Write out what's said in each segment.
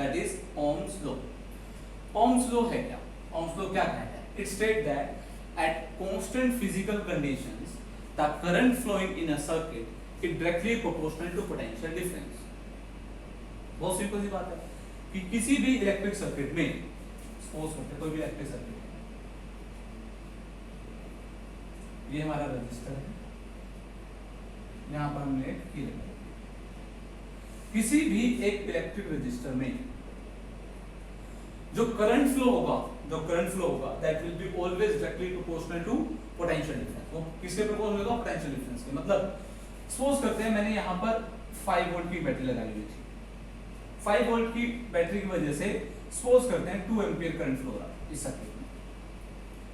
That is Ohm's law. Ohm's law है क्या? Ohm's law क्या कहता है? It state that at constant physical conditions the current flowing in a circuit is directly proportional to potential difference. बहुत simple सी बात है कि किसी भी इलेक्ट्रिक सर्किट में, सपोज करते हैं कोई भी इलेक्ट्रिक सर्किट, ये हमारा रजिस्टर है, यहां पर हमने एक की लगाई। किसी भी एक इलेक्ट्रिक रजिस्टर में जो करंट फ्लो होगा that will be always directly proportional to potential difference. वो किसके प्रोपोर्शनल होगा? पोटेंशियल डिफरेंस के। मतलब सपोज करते हैं मैंने यहां पर 5 वोल्ट की बैटरी लगाई हुई थी। 5 वोल्ट की बैटरी की वजह से सपोज करते हैं 2 एम्पीयर करंट फ्लो हो रहा है इस सर्किट में।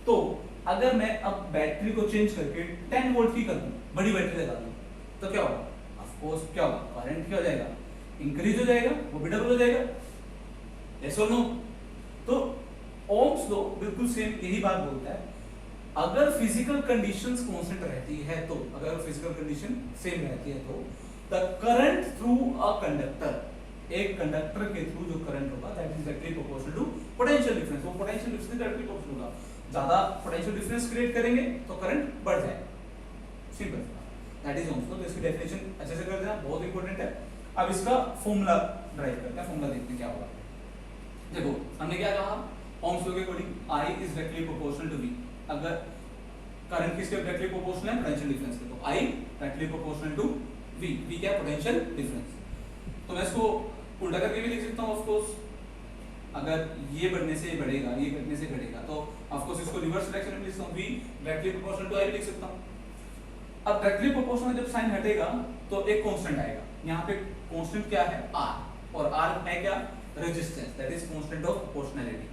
तो अगर मैं अब बैटरी को चेंज करके 10 वोल्ट की कर दूं, बड़ी बैटरी लगा दूं, तो क्या होगा? ऑफ कोर्स क्या होगा? करंट क्या हो जाएगा? इंक्रीज हो जाएगा, वो भी डबल हो जाएगा। यस और नो? तो ओम्स लॉ बिल्कुल सेम यही बात बोलता है। अगर फिजिकल कंडीशंस कांस्टेंट रहती है तो, अगर फिजिकल कंडीशन सेम रहती है तो the current through a conductor, एक कंडक्टर के थ्रू जो करंट होगा that is directly proportional to potential difference. वो पोटेंशियल डिफरेंस डायरेक्टली प्रोपोर्शनल होगा। ज्यादा पोटेंशियल डिफरेंस क्रिएट करेंगे तो करंट बढ़ जाएगा। Simple, that is Ohm's law. तो इसकी डेफिनेशन अच्छे से कर देना, बहुत इंपॉर्टेंट है। अब इसका फॉर्मूला ड्राइव करते हैं, फॉर्मूला देखते हैं क्या होगा। देखो हमने क्या कहा? ओम्स लॉ के according I is directly proportional to V। अगर करंट किसके डायरेक्टली प्रोपोर्शनल है? पोटेंशियल डिफरेंस के। तो I directly proportional to V। V क्या है? Potential difference. तो मैं इसको उल्टा करके भी लिख सकता हूं ऑफ कोर्स। अगर ये बढ़ने से बढ़ेगा, ये घटने से घटेगा, तो ऑफ कोर्स इसको रिवर्स डायरेक्शन में लिख सकता हूं। V directly proportional to I लिख सकता हूं। अब डायरेक्टली प्रोपोर्शनल जब साइन हटेगा तो एक कांस्टेंट आएगा। यहाँ पे कांस्टेंट क्या है? R। और R है क्या? Resistance, that is constant of proportionality.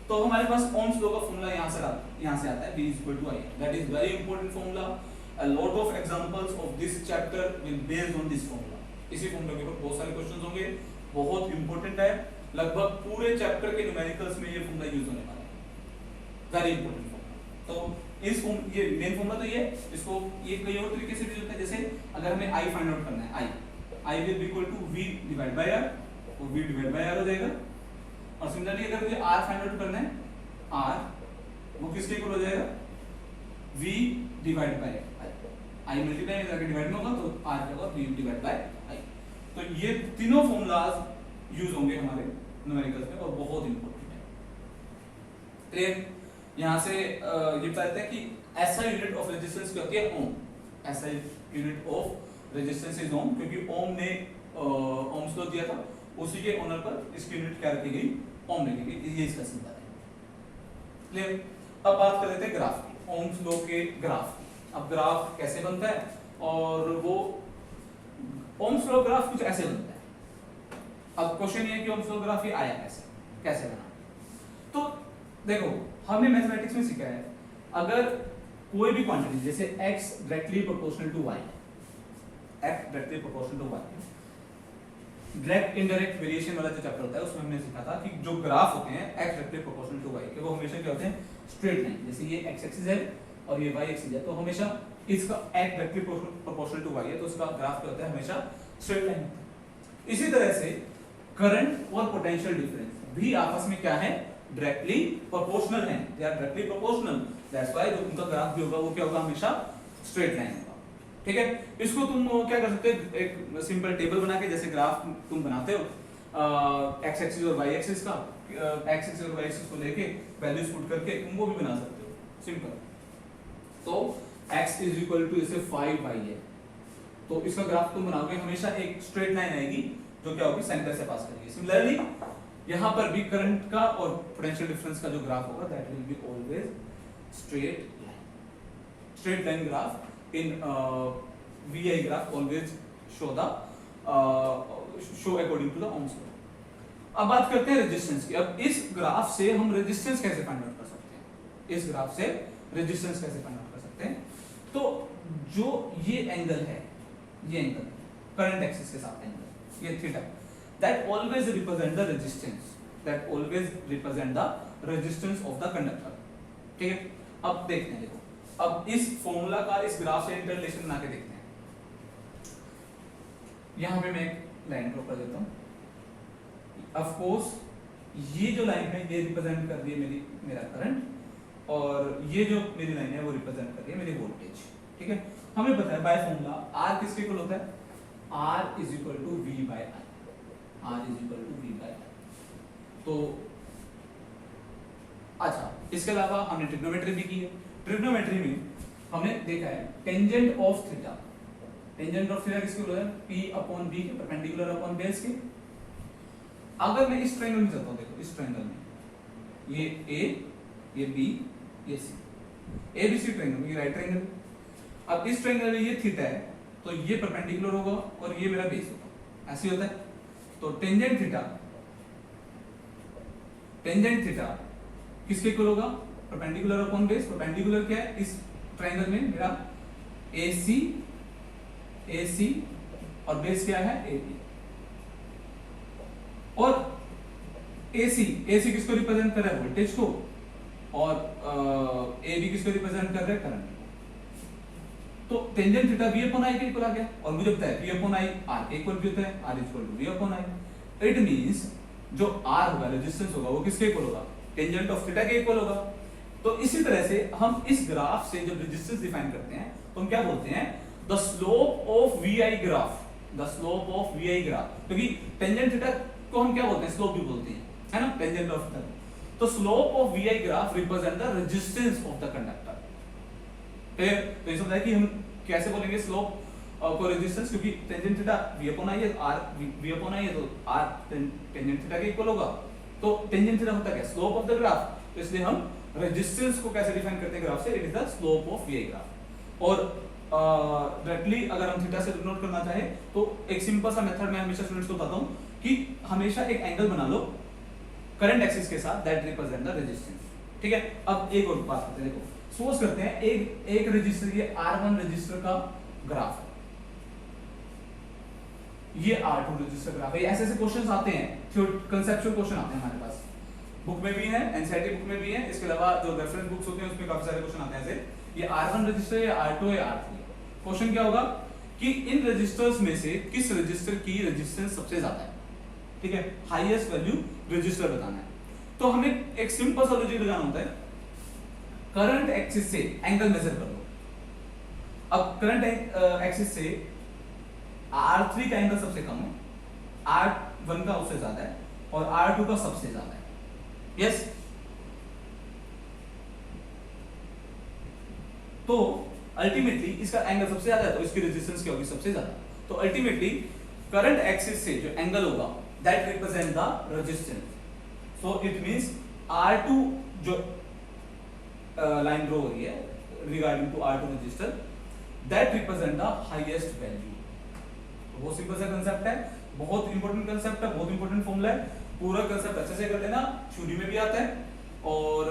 तो हमारे पास ओम्स लॉ का फॉर्मूला यहाँ से आता है V = I। That is very important formula. A lot of examples of this chapter will based on this formula। इसी फॉर्मूला के ऊपर बहुत सारे क्वेश्चंस होंगे, बहुत इंपॉर्टेंट है। लगभग पूरे चैप्टर के न्यूमेरिकल्स में ये फॉर्मूला यूज होने वाला है। Very important formula. तो इस ये मेन फॉर्मूला तो ये, इसको ये कई और तरीके से भी होता है। जैसे अगर हमें I फाइंड आउट करना है, I will be equal to V divide by R, तो V डिवाइड बाय R हो जाएगा। और सिमिलरली अगर मुझे R फाइंड आउट करना है, R वो किसके इक्वल हो जाएगा? V divide by I multiply करके डिवाइड में होगा तो R क्या होगा? V divide by I। तो ये तीनों फॉर्मूलाज यूज होंगे हमारे न्यूमेरिकल्स में और बहुत इंपॉर्टेंट है। क्लियर? यहां से ये बता देते हैं कि ऐसा यूनिट ऑफ रेजिस्टेंस क्या होती है? ओम। ऐसा यूनिट ऑफ रेजिस्टेंस इज ओम, क्योंकि ओम ने ओम्स लॉ दिया था, उसी के ऑनर पर इसकी यूनिट क्या रखी गई? ओम रखी गई। ये इसका सिंबल है। क्लियर? अब बात कर लेते हैं ग्राफ की, ओम्स लॉ के ग्राफ की। अब ग्राफ कैसे बनता है? और वो ओम्स लॉ ग्राफ कुछ ऐसे बनता है। अब क्वेश्चन ये है कि ओम्स लॉ ग्राफ ये आया कैसे बना? तो देखो हमने मैथमेटिक्स में सीखा है, अगर कोई भी क्वांटिटी जैसे x directly proportional to y, x directly proportional to y, direct indirect variation वाला जो चैप्टर होता है उसमें हमने सीखा था कि जो ग्राफ होते हैं x directly proportional to y के, वो हमेशा क्या होते हैं? Straight line. जैसे ये x एक्सिस है और ये y एक्सिस है, तो हमेशा इसका x directly proportional to y है, तो उसका ग्राफ क्या होता है? हमेशा स्ट्रेट लाइन होता है। इसी तरह से करंट और पोटेंशियल डिफरेंस भी आपस में क्या है? डायरेक्टली प्रोपोर्शनल है। They are directly proportional, that's why जो उनका ग्राफ भी होगा वो क्या होगा? हमेशा स्ट्रेट लाइन होगा। ठीक है? इसको तुम क्या कर सकते हो? एक सिंपल टेबल बना के, जैसे ग्राफ तुम बनाते हो x एक्सिस और y एक्सिस का, x एक्सिस और y एक्सिस को लेके वैल्यूज पुट करके उनको भी बना सकते हो। सिंपल। तो x इज इक्वल टू इसे 5y है, तो इसका ग्राफ तुम बनाओगे हमेशा एक स्ट्रेट लाइन आएगी जो क्या होगी? सेंटर से पास करेगी। सिमिलरली यहां पर भी करंट का और पोटेंशियल डिफरेंस का जो ग्राफ होगा that will be always straight line. Straight line graph in VI graph always show according to the Ohm's law. अब बात करते हैं रेजिस्टेंस की। अब इस ग्राफ से हम रेजिस्टेंस कैसे फाइंड आउट कर सकते हैं? इस ग्राफ से रेजिस्टेंस कैसे फाइंड आउट कर सकते हैं? तो जो ये एंगल है, ये एंगल करंट एक्सिस के साथ एंगल, ये theta, that always represent the resistance, that always represent the resistance of the conductor। ठीक है? अब देखते हैं, देखो अब इस फॉर्मूला का इस ग्राफ से इंटररिलेशन बना के देखते हैं। यहां पे मैं एक लाइन ड्रॉ कर देता हूं। ऑफ कोर्स ये जो लाइन है ये रिप्रेजेंट कर रही है मेरा करंट, और ये जो मेरी लाइन है वो रिप्रेजेंट कर रही है मेरी वोल्टेज। ठीक है, हमें पता है बाय फॉर्मूला R किसके इक्वल होता है, R is equal to V by I, R is equal to V by I। तो अच्छा, इसके अलावा हमने ट्रिग्नोमेट्री भी की है। ट्रिग्नोमेट्री में हमने देखा है tangent of theta, tangent of theta किसके इक्वल है, P अपॉन B के परपेंडिकुलर अपॉन बेस के। अगर मैं इस ट्रायंगल में चलता हूं, देखो इस ट्रायंगल में ये A, ये B, ये C, ABC ट्रायंगल, ये राइट ट्रायंगल। अब इस ट्रायंगल में ये थीटा है तो ये परपेंडिकुलर होगा और ये मेरा बेस होगा, ऐसे होता है। तो टेंजेंट थीटा किसके इक्वल होगा, परपेंडिकुलर अपॉन बेस। परपेंडिकुलर क्या है, इस ट्रायंगल में मेरा AC और बेस क्या है AB। और AC किसको रिप्रेजेंट कर रहा है, वोल्टेज को, और AB किसको रिप्रेजेंट कर रहा है, करंट को। तो tangent theta V upon I के इक्वल आ गया, और मुझे पता है V अपॉन I R के इक्वल भी होता है, R equal to V upon I। It means जो R होगा, रेजिस्टेंस होगा, वो किसके इक्वल होगा, टेंजेंट ऑफ थीटा के इक्वल होगा। तो इसी तरह से हम इस ग्राफ से जब रेजिस्टेंस डिफाइन करते हैं तो हम क्या बोलते हैं, the slope of VI graph, the slope of VI graph, क्योंकि टेंजेंट थीटा को हम क्या बोलते हैं, स्लोप भी बोलते हैं, है ना, टेंजेंट ऑफ थीटा। तो slope of VI graph represent the resistance of the conductor. तो ये समझा कि हम कैसे बोलेंगे स्लोप को रेजिस्टेंस, क्योंकि tangent theta V upon I है, R V अपॉन I है, तो R टेंजेंट थीटा के इक्वल होगा। तो टेंजेंट थीटा होता है स्लोप ऑफ द ग्राफ, तो इसलिए हम रेजिस्टेंस को कैसे डिफाइन करते हैं ग्राफ से, it is the slope of VI graph. और डायरेक्टली अगर हम थीटा से डिनोट करना चाहे तो एक सिंपल सा मेथड मैं हमेशा स्टूडेंट्स को बताता हूं कि हमेशा एक एंगल बना लो करंट एक्सिस के साथ, दैट रिप्रेजेंट द रेजिस्टेंस। ठीक है, अब एक और बात करते हैं, देखो सपोज करते हैं एक रजिस्टर, ये R1 रजिस्टर का ग्राफ है, ये R2 रजिस्टर ग्राफ है। ऐसे ऐसे क्वेश्चंस आते हैं, कंसेप्चुअल क्वेश्चन आते हैं हमारे पास, बुक में भी है, एनसीईआरटी बुक में भी है, इसके अलावा जो रेफरेंस बुक्स होते हैं उसमें काफी सारे क्वेश्चन आते हैं ऐसे। ये R1 रजिस्टर है, R2 है, R3 है। क्वेश्चन क्या होगा कि इन रजिस्टर्स में से किस रजिस्टर की रेजिस्टेंस सबसे ज्यादा है, ठीक है, हाईएस्ट वैल्यू रजिस्टर बताना है। तो हमें एक सिंपल सा लॉजिक लगाना होता है, करंट एक्सिस से एंगल मेजर कर लो। अब करंट एक्सिस से R3 का एंगल सबसे कम है, R1 का उससे ज्यादा है, और R2 का सबसे ज्यादा है। यस, तो अल्टीमेटली इसका एंगल सबसे ज्यादा है तो इसकी रेजिस्टेंस क्या होगी, सबसे ज्यादा। तो अल्टीमेटली करंट एक्सिस से जो एंगल होगा that represent the resistance. So it means R2 जो लाइन ड्रॉ हो रही है regarding to R2 register, that represent the highest value. तो बहुत सिंपल सा कांसेप्ट है, बहुत इंपॉर्टेंट कांसेप्ट है, बहुत इंपॉर्टेंट फॉर्मूला है। पूरा कांसेप्ट अच्छे से कर लेना, थ्योरी में भी आता है और